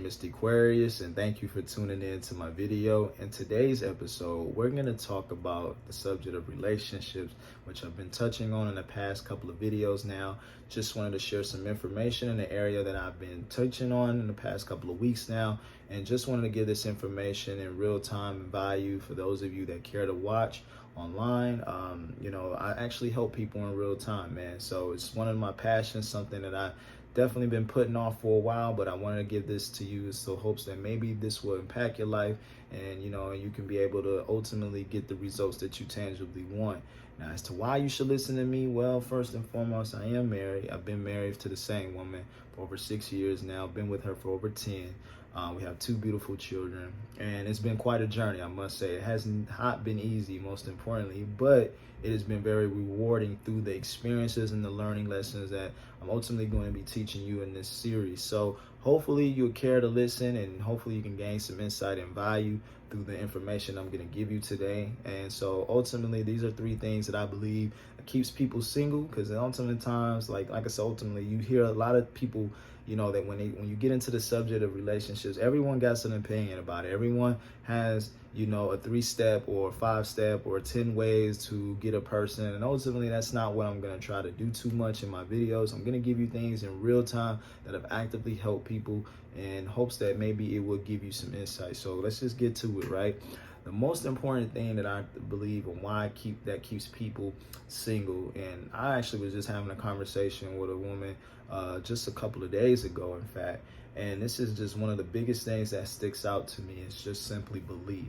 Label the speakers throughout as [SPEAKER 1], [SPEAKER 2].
[SPEAKER 1] name is Dequarius, and thank you for tuning in to my video. In today's episode, we're going to talk about the subject of relationships, which I've been touching on in the past couple of videos now. Just wanted to share some information in the area that I've been touching on in the past couple of weeks now, and just wanted to give this information in real time and value for those of you that care to watch online. I actually help people in real time, man. So it's one of my passions, something that I definitely been putting off for a while, but I wanted to give this to you so hopes that maybe this will impact your life, and you can be able to ultimately get the results that you tangibly want. Now, as to why you should listen to me, well, first and foremost, I am married. I've been married to the same woman for over 6 years now. Been with her for over 10. We have 2 beautiful children, and it's been quite a journey, I must say. It has not been easy, most importantly, but it has been very rewarding through the experiences and the learning lessons that I'm ultimately going to be teaching you in this series. So hopefully you'll care to listen, and hopefully you can gain some insight and value through the information I'm going to give you today. And so ultimately, these are 3 things that I believe keeps people single, because ultimately times, like I said, ultimately you hear a lot of people, that when you get into the subject of relationships, everyone got an opinion about it. Everyone has, a 3-step or 5-step or 10 ways to get a person. And ultimately, that's not what I'm going to try to do too much in my videos. I'm going to give you things in real time that have actively helped people in hopes that maybe it will give you some insight. So let's just get to it, right? The most important thing that I believe and why keeps people single, and I actually was just having a conversation with a woman just a couple of days ago, in fact, and this is just one of the biggest things that sticks out to me. It's just simply belief,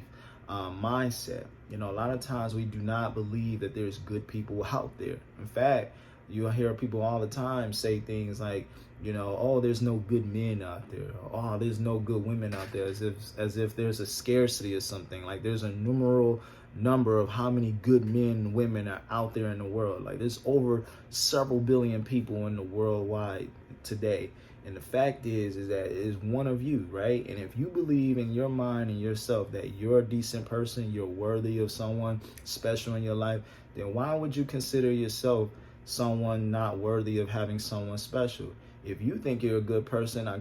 [SPEAKER 1] mindset. A lot of times we do not believe that there's good people out there. In fact, you'll hear people all the time say things like, oh, there's no good men out there. Oh, there's no good women out there, as if there's a scarcity or something. Like there's a numeral number of how many good men and women are out there in the world. Like there's over several billion people in the worldwide today. And the fact is that it is one of you, right? And if you believe in your mind and yourself that you're a decent person, you're worthy of someone special in your life, then why would you consider yourself someone not worthy of having someone special? If you think you're a good person, I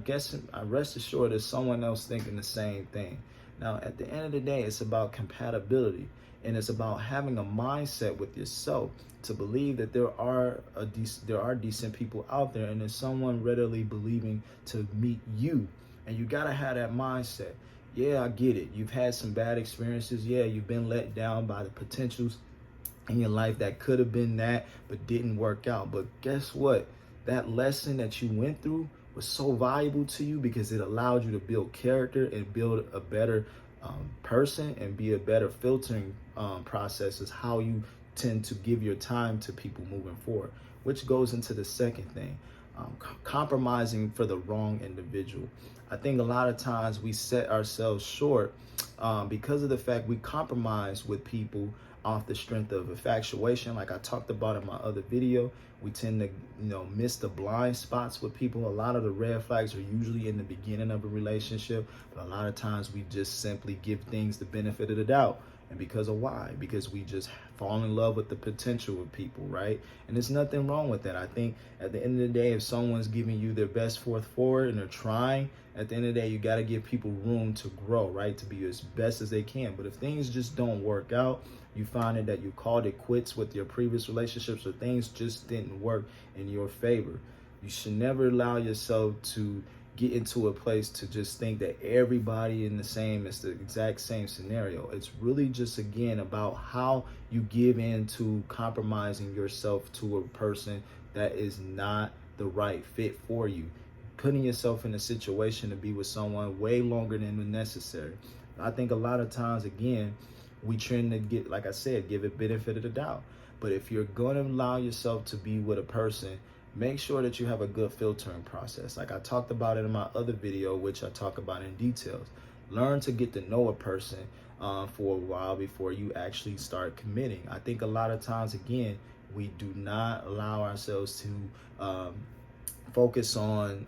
[SPEAKER 1] rest assured there's someone else thinking the same thing. Now, at the end of the day, it's about compatibility, and it's about having a mindset with yourself to believe that there are decent people out there, and there's someone readily believing to meet you. And you gotta have that mindset. Yeah, I get it. You've had some bad experiences. Yeah, you've been let down by the potentials in your life that could have been that, but didn't work out. But guess what? That lesson that you went through was so valuable to you because it allowed you to build character and build a better person and be a better filtering process is how you tend to give your time to people moving forward, which goes into the second thing, compromising for the wrong individual. I think a lot of times we set ourselves short because of the fact we compromise with people off the strength of infatuation. Like I talked about in my other video, we tend to miss the blind spots with people. A lot of the red flags are usually in the beginning of a relationship, but a lot of times we just simply give things the benefit of the doubt. And because of why? Because we just fall in love with the potential of people, right? And there's nothing wrong with that. I think at the end of the day, if someone's giving you their best foot forward and they're trying, at the end of the day, you got to give people room to grow, right? To be as best as they can. But if things just don't work out, you find it that you called it quits with your previous relationships, or things just didn't work in your favor, you should never allow yourself to get into a place to just think that everybody in it's the exact same scenario. It's really just, again, about how you give in to compromising yourself to a person that is not the right fit for you, putting yourself in a situation to be with someone way longer than necessary. I think a lot of times, again, we tend to get, like I said, give it benefit of the doubt. But if you're going to allow yourself to be with a person, make sure that you have a good filtering process. Like I talked about it in my other video, which I talk about in details. Learn to get to know a person for a while before you actually start committing. I think a lot of times, again, we do not allow ourselves to focus on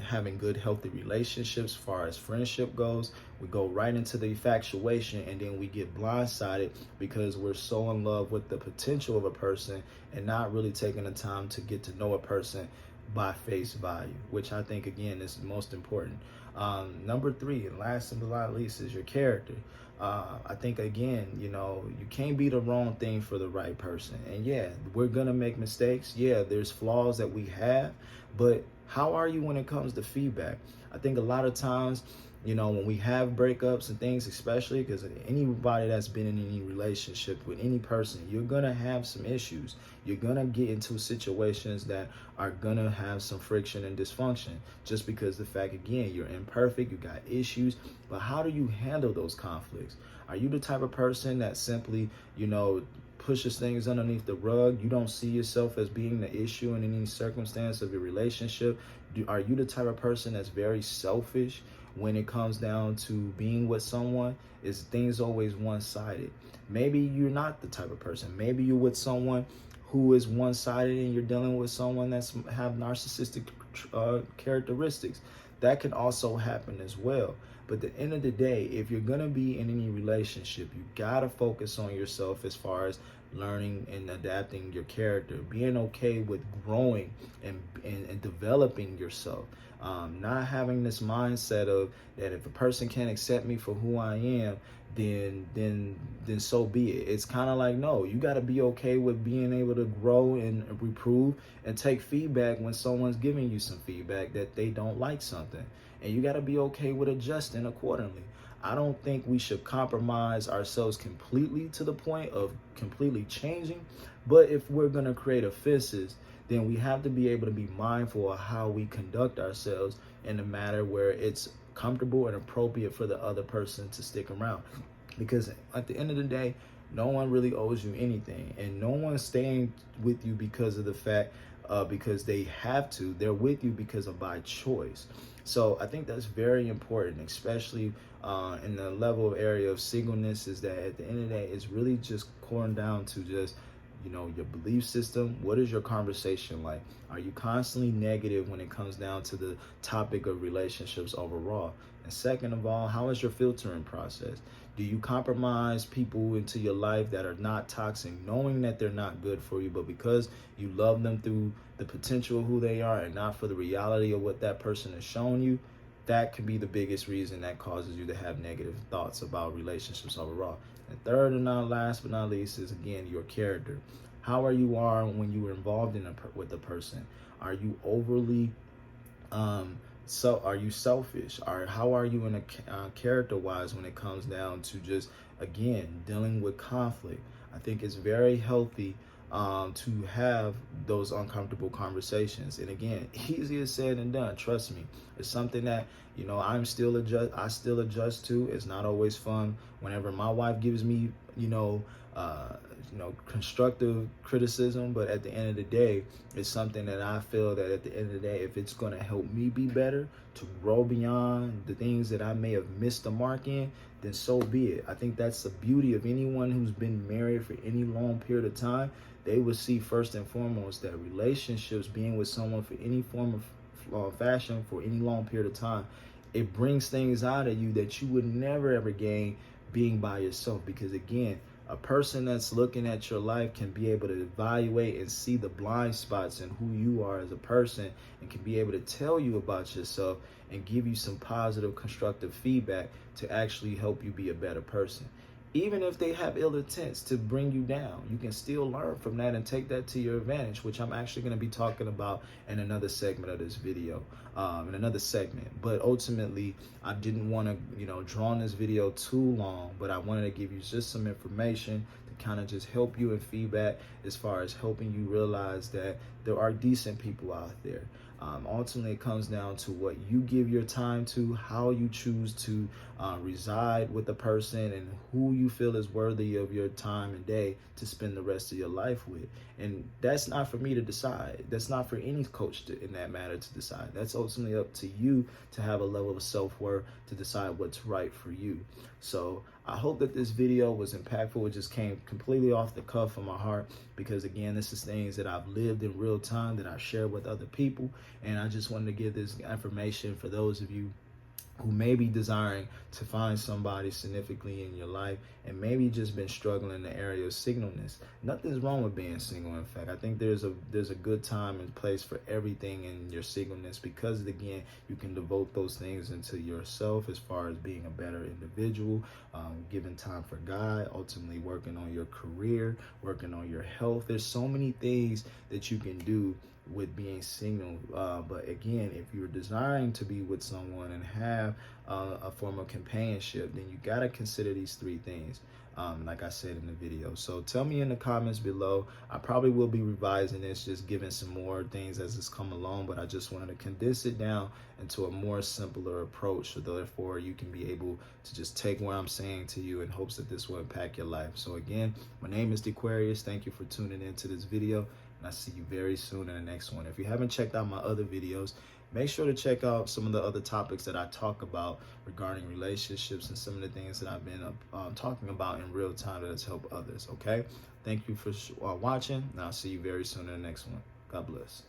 [SPEAKER 1] having good, healthy relationships as far as friendship goes. We go right into the infatuation, and then we get blindsided because we're so in love with the potential of a person and not really taking the time to get to know a person by face value, which I think, again, is most important. Number three, and last but not least, is your character. I think, again, you can't be the wrong thing for the right person. And yeah, we're gonna make mistakes. Yeah, there's flaws that we have, but how are you when it comes to feedback? I think a lot of times, when we have breakups and things, especially because anybody that's been in any relationship with any person, you're gonna have some issues. You're gonna get into situations that are gonna have some friction and dysfunction, just because the fact, again, you're imperfect, you got issues. But how do you handle those conflicts? Are you the type of person that simply, pushes things underneath the rug? You don't see yourself as being the issue in any circumstance of your relationship? Are you the type of person that's very selfish when it comes down to being with someone? Is things always one-sided? Maybe you're not the type of person. Maybe you're with someone who is one-sided, and you're dealing with someone that's have narcissistic characteristics. That can also happen as well. But at the end of the day, if you're gonna be in any relationship, you gotta focus on yourself as far as learning and adapting your character, being okay with growing and developing yourself. Not having this mindset of that if a person can't accept me for who I am, then so be it. It's kind of like, no, you got to be okay with being able to grow and improve and take feedback when someone's giving you some feedback that they don't like something, and you got to be okay with adjusting accordingly. I don't think we should compromise ourselves completely to the point of completely changing, but if we're going to create offenses, then we have to be able to be mindful of how we conduct ourselves in a matter where it's comfortable and appropriate for the other person to stick around. Because at the end of the day, no one really owes you anything, and no one's staying with you because of the fact because they have to. They're with you because of by choice. So I think that's very important, especially in the level of area of singleness, is that at the end of the day, it's really just corn down to just your belief system. What is your conversation like? Are you constantly negative when it comes down to the topic of relationships overall? And second of all, how is your filtering process? Do you compromise people into your life that are not toxic, knowing that they're not good for you, but because you love them through the potential of who they are and not for the reality of what that person has shown you? That can be the biggest reason that causes you to have negative thoughts about relationships overall. And third and not last but not least is, again, your character. How are you when you are involved with a person? Are you overly are you selfish? Or how are you in a character wise when it comes down to just, again, dealing with conflict? I think it's very healthy to have those uncomfortable conversations. And again, easier said than done. Trust me, it's something that I still adjust to. It's not always fun. Whenever my wife gives me constructive criticism, but at the end of the day, it's something that I feel that at the end of the day, if it's going to help me be better, to grow beyond the things that I may have missed the mark in, then so be it. I think that's the beauty of anyone who's been married for any long period of time. They will see first and foremost that relationships, being with someone for any form of fashion for any long period of time, it brings things out of you that you would never ever gain being by yourself. Because again, a person that's looking at your life can be able to evaluate and see the blind spots in who you are as a person, and can be able to tell you about yourself and give you some positive, constructive feedback to actually help you be a better person. Even if they have ill intents to bring you down, you can still learn from that and take that to your advantage, which I'm actually going to be talking about in another segment of this video, in another segment. But ultimately, I didn't want to, draw on this video too long, but I wanted to give you just some information to kind of just help you in feedback as far as helping you realize that there are decent people out there. Ultimately, it comes down to what you give your time to, how you choose to reside with the person, and who you feel is worthy of your time and day to spend the rest of your life with. And that's not for me to decide. That's not for any coach in that matter to decide. That's ultimately up to you to have a level of self-worth to decide what's right for you. So I hope that this video was impactful. It just came completely off the cuff of my heart, because again, this is things that I've lived in real time that I share with other people. And I just wanted to give this information for those of you who may be desiring to find somebody significantly in your life and maybe just been struggling in the area of singleness. Nothing's wrong with being single. In fact, I think there's a good time and place for everything in your singleness, because again, you can devote those things into yourself as far as being a better individual, giving time for God, ultimately working on your career, working on your health. There's so many things that you can do with being single, but again, if you're desiring to be with someone and have a form of companionship, then you got to consider these three things, like I said in the video. So tell me in the comments below. I probably will be revising this, just giving some more things as this come along, but I just wanted to condense it down into a more simpler approach, so therefore you can be able to just take what I'm saying to you in hopes that this will impact your life. So again, my name is Dequarius. Thank you for tuning into this video, and I'll see you very soon in the next one. If you haven't checked out my other videos, make sure to check out some of the other topics that I talk about regarding relationships and some of the things that I've been talking about in real time that has helped others, okay? Thank you for watching, and I'll see you very soon in the next one. God bless.